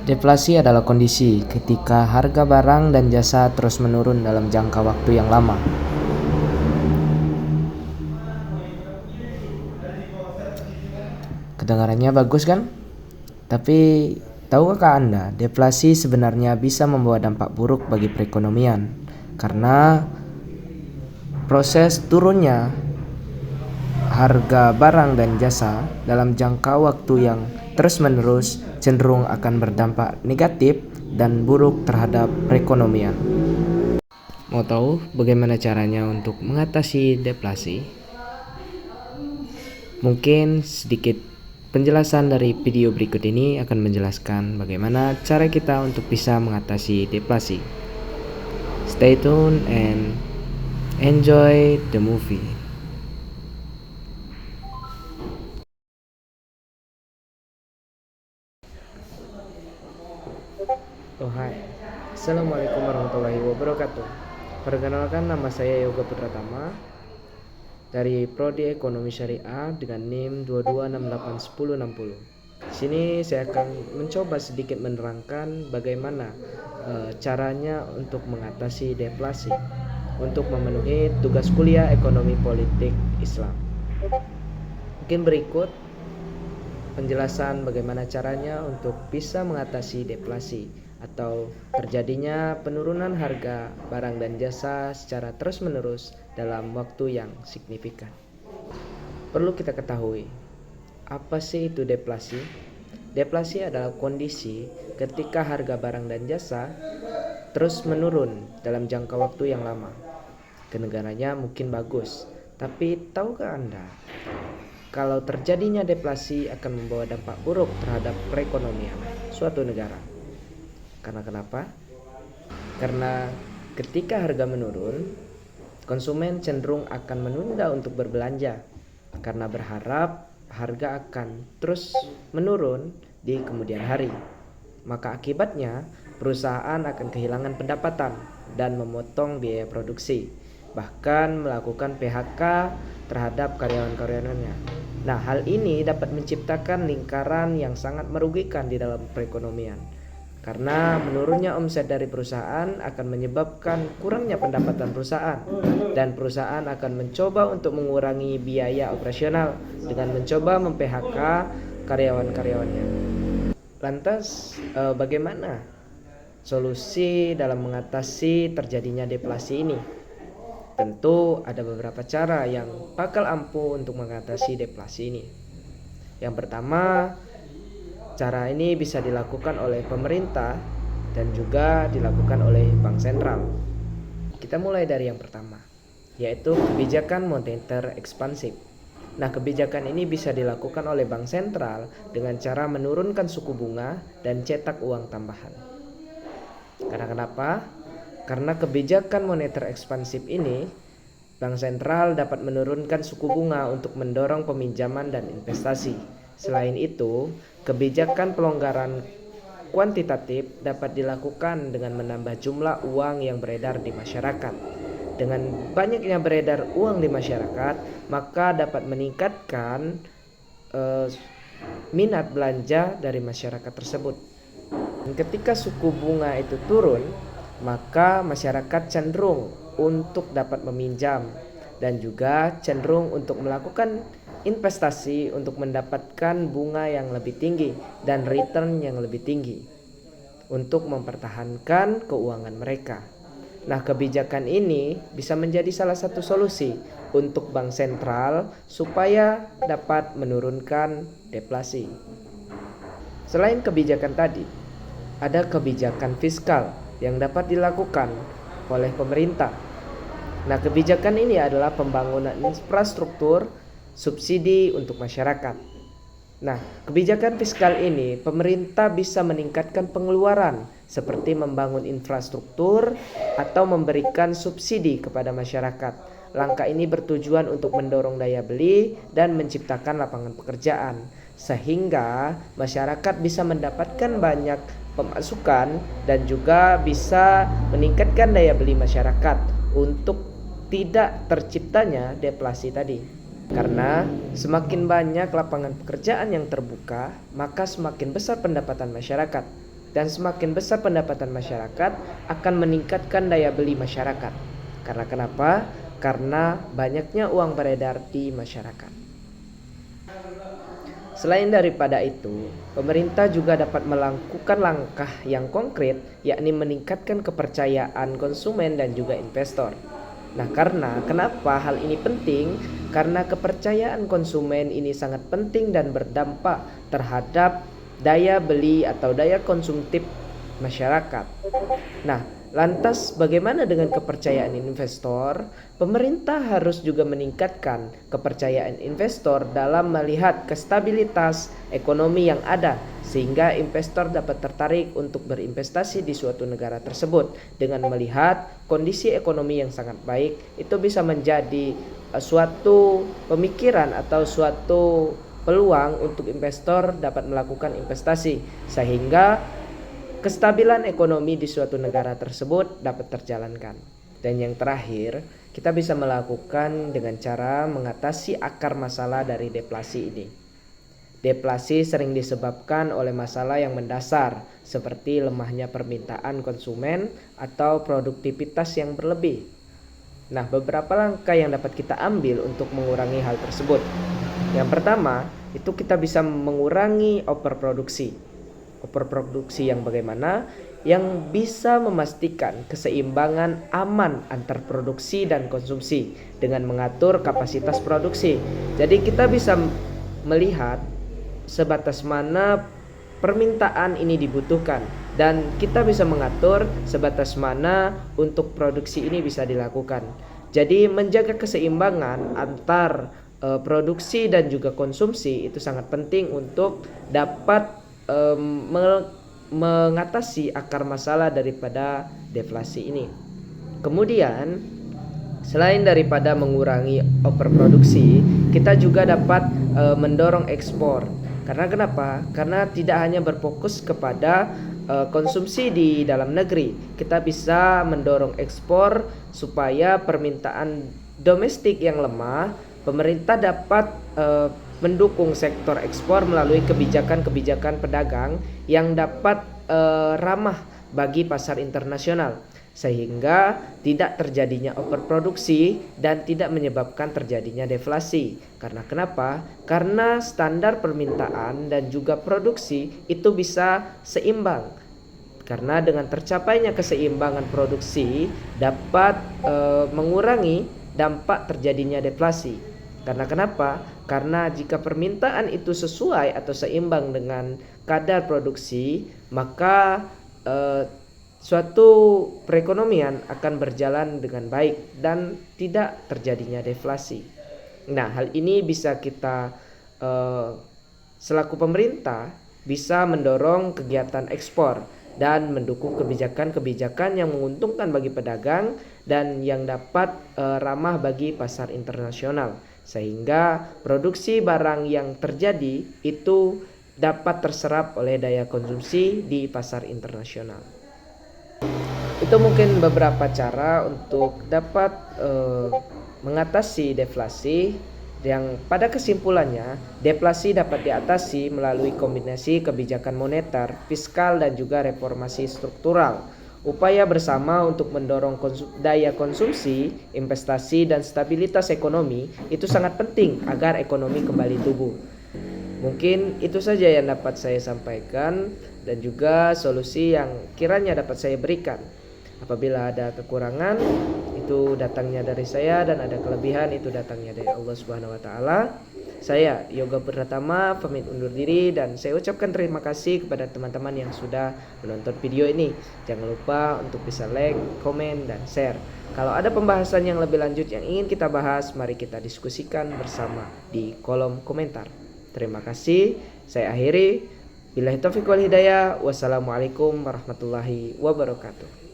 Deflasi adalah kondisi ketika harga barang dan jasa terus menurun dalam jangka waktu yang lama. Kedengarannya bagus kan? Tapi tahukah Anda, deflasi sebenarnya bisa membawa dampak buruk bagi perekonomian karena proses turunnya harga barang dan jasa dalam jangka waktu yang terus-menerus cenderung akan berdampak negatif dan buruk terhadap perekonomian. Mau tahu bagaimana caranya untuk mengatasi deflasi? Mungkin sedikit penjelasan dari video berikut ini akan menjelaskan bagaimana cara kita untuk bisa mengatasi deflasi. Stay tuned and enjoy the movie. Oh hai, Assalamualaikum warahmatullahi wabarakatuh. Perkenalkan, nama saya Yoga Putratama dari Prodi Ekonomi Syariah dengan NIM 22681060. Di sini saya akan mencoba sedikit menerangkan bagaimana caranya untuk mengatasi deflasi untuk memenuhi tugas kuliah Ekonomi Politik Islam. Mungkin berikut penjelasan bagaimana caranya untuk bisa mengatasi deflasi atau terjadinya penurunan harga barang dan jasa secara terus-menerus dalam waktu yang signifikan. Perlu kita ketahui, apa sih itu deflasi? Deflasi adalah kondisi ketika harga barang dan jasa terus menurun dalam jangka waktu yang lama. Kedengarannya mungkin bagus, tapi tahukah Anda kalau terjadinya deflasi akan membawa dampak buruk terhadap perekonomian suatu negara? Karena kenapa? Karena ketika harga menurun, konsumen cenderung akan menunda untuk berbelanja karena berharap harga akan terus menurun di kemudian hari. Maka akibatnya perusahaan akan kehilangan pendapatan dan memotong biaya produksi, bahkan melakukan PHK terhadap karyawan-karyawannya. Nah, hal ini dapat menciptakan lingkaran yang sangat merugikan di dalam perekonomian. Karena menurunnya omset dari perusahaan akan menyebabkan kurangnya pendapatan perusahaan, dan perusahaan akan mencoba untuk mengurangi biaya operasional dengan mencoba mem-PHK karyawan-karyawannya. Lantas bagaimana solusi dalam mengatasi terjadinya deflasi ini? Tentu ada beberapa cara yang bakal ampuh untuk mengatasi deflasi ini. Yang pertama, cara ini bisa dilakukan oleh pemerintah dan juga dilakukan oleh bank sentral. Kita mulai dari yang pertama, yaitu kebijakan moneter ekspansif. Nah, kebijakan ini bisa dilakukan oleh bank sentral dengan cara menurunkan suku bunga dan cetak uang tambahan. Karena kenapa? Karena kebijakan moneter ekspansif ini, bank sentral dapat menurunkan suku bunga untuk mendorong peminjaman dan investasi. Selain itu, kebijakan pelonggaran kuantitatif dapat dilakukan dengan menambah jumlah uang yang beredar di masyarakat. Dengan banyaknya beredar uang di masyarakat, maka dapat meningkatkan minat belanja dari masyarakat tersebut. Dan ketika suku bunga itu turun, maka masyarakat cenderung untuk dapat meminjam dan juga cenderung untuk melakukan investasi untuk mendapatkan bunga yang lebih tinggi dan return yang lebih tinggi untuk mempertahankan keuangan mereka. Nah, kebijakan ini bisa menjadi salah satu solusi untuk bank sentral supaya dapat menurunkan deflasi. Selain kebijakan tadi, ada kebijakan fiskal yang dapat dilakukan oleh pemerintah. Nah, kebijakan ini adalah pembangunan infrastruktur subsidi untuk masyarakat. Nah, kebijakan fiskal ini pemerintah bisa meningkatkan pengeluaran seperti membangun infrastruktur atau memberikan subsidi kepada masyarakat. Langkah ini bertujuan untuk mendorong daya beli dan menciptakan lapangan pekerjaan sehingga masyarakat bisa mendapatkan banyak pemasukan dan juga bisa meningkatkan daya beli masyarakat untuk tidak terciptanya deflasi tadi. Karena semakin banyak lapangan pekerjaan yang terbuka, maka semakin besar pendapatan masyarakat. Dan semakin besar pendapatan masyarakat akan meningkatkan daya beli masyarakat. Karena kenapa? Karena banyaknya uang beredar di masyarakat. Selain daripada itu, pemerintah juga dapat melakukan langkah yang konkret, yakni meningkatkan kepercayaan konsumen dan juga investor. Nah, kenapa hal ini penting? Karena kepercayaan konsumen ini sangat penting dan berdampak terhadap daya beli atau daya konsumtif masyarakat. Nah, lantas bagaimana dengan kepercayaan investor? Pemerintah harus juga meningkatkan kepercayaan investor dalam melihat kestabilitas ekonomi yang ada, sehingga investor dapat tertarik untuk berinvestasi di suatu negara tersebut. Dengan melihat kondisi ekonomi yang sangat baik, itu bisa menjadi suatu pemikiran atau suatu peluang untuk investor dapat melakukan investasi, sehingga kestabilan ekonomi di suatu negara tersebut dapat terjalankan. Dan yang terakhir, kita bisa melakukan dengan cara mengatasi akar masalah dari deflasi ini. Deflasi sering disebabkan oleh masalah yang mendasar, seperti lemahnya permintaan konsumen atau produktivitas yang berlebih. Nah, beberapa langkah yang dapat kita ambil untuk mengurangi hal tersebut. Yang pertama, itu kita bisa mengurangi overproduksi. Overproduksi yang bagaimana? Yang bisa memastikan keseimbangan aman antar produksi dan konsumsi dengan mengatur kapasitas produksi. Jadi kita bisa melihat sebatas mana permintaan ini dibutuhkan dan kita bisa mengatur sebatas mana untuk produksi ini bisa dilakukan. Jadi menjaga keseimbangan antar produksi dan juga konsumsi itu sangat penting untuk dapat mengatasi akar masalah daripada deflasi ini. Kemudian selain daripada mengurangi overproduksi, kita juga dapat mendorong ekspor. Karena kenapa? Karena tidak hanya berfokus kepada konsumsi di dalam negeri, kita bisa mendorong ekspor supaya permintaan domestik yang lemah, pemerintah dapat mendukung sektor ekspor melalui kebijakan-kebijakan pedagang yang dapat ramah bagi pasar internasional, sehingga tidak terjadinya overproduksi dan tidak menyebabkan terjadinya deflasi. Karena kenapa? Karena standar permintaan dan juga produksi itu bisa seimbang. Karena dengan tercapainya keseimbangan produksi dapat mengurangi dampak terjadinya deflasi. Karena kenapa? Karena jika permintaan itu sesuai atau seimbang dengan kadar produksi, maka suatu perekonomian akan berjalan dengan baik dan tidak terjadinya deflasi. Nah, hal ini bisa kita selaku pemerintah bisa mendorong kegiatan ekspor dan mendukung kebijakan-kebijakan yang menguntungkan bagi pedagang dan yang dapat ramah bagi pasar internasional, sehingga produksi barang yang terjadi itu dapat terserap oleh daya konsumsi di pasar internasional. Itu mungkin beberapa cara untuk dapat mengatasi deflasi, yang pada kesimpulannya deflasi dapat diatasi melalui kombinasi kebijakan moneter, fiskal dan juga reformasi struktural. Upaya bersama untuk mendorong daya konsumsi, investasi dan stabilitas ekonomi itu sangat penting agar ekonomi kembali tumbuh. Mungkin itu saja yang dapat saya sampaikan dan juga solusi yang kiranya dapat saya berikan. Apabila ada kekurangan, itu datangnya dari saya, dan ada kelebihan itu datangnya dari Allah Subhanahu wa taala. Saya Yoga Pratama pamit undur diri, dan saya ucapkan terima kasih kepada teman-teman yang sudah menonton video ini. Jangan lupa untuk bisa like, komen, dan share. Kalau ada pembahasan yang lebih lanjut yang ingin kita bahas, mari kita diskusikan bersama di kolom komentar. Terima kasih. Saya akhiri. Billahi taufiq wal hidayah. Wassalamualaikum warahmatullahi wabarakatuh.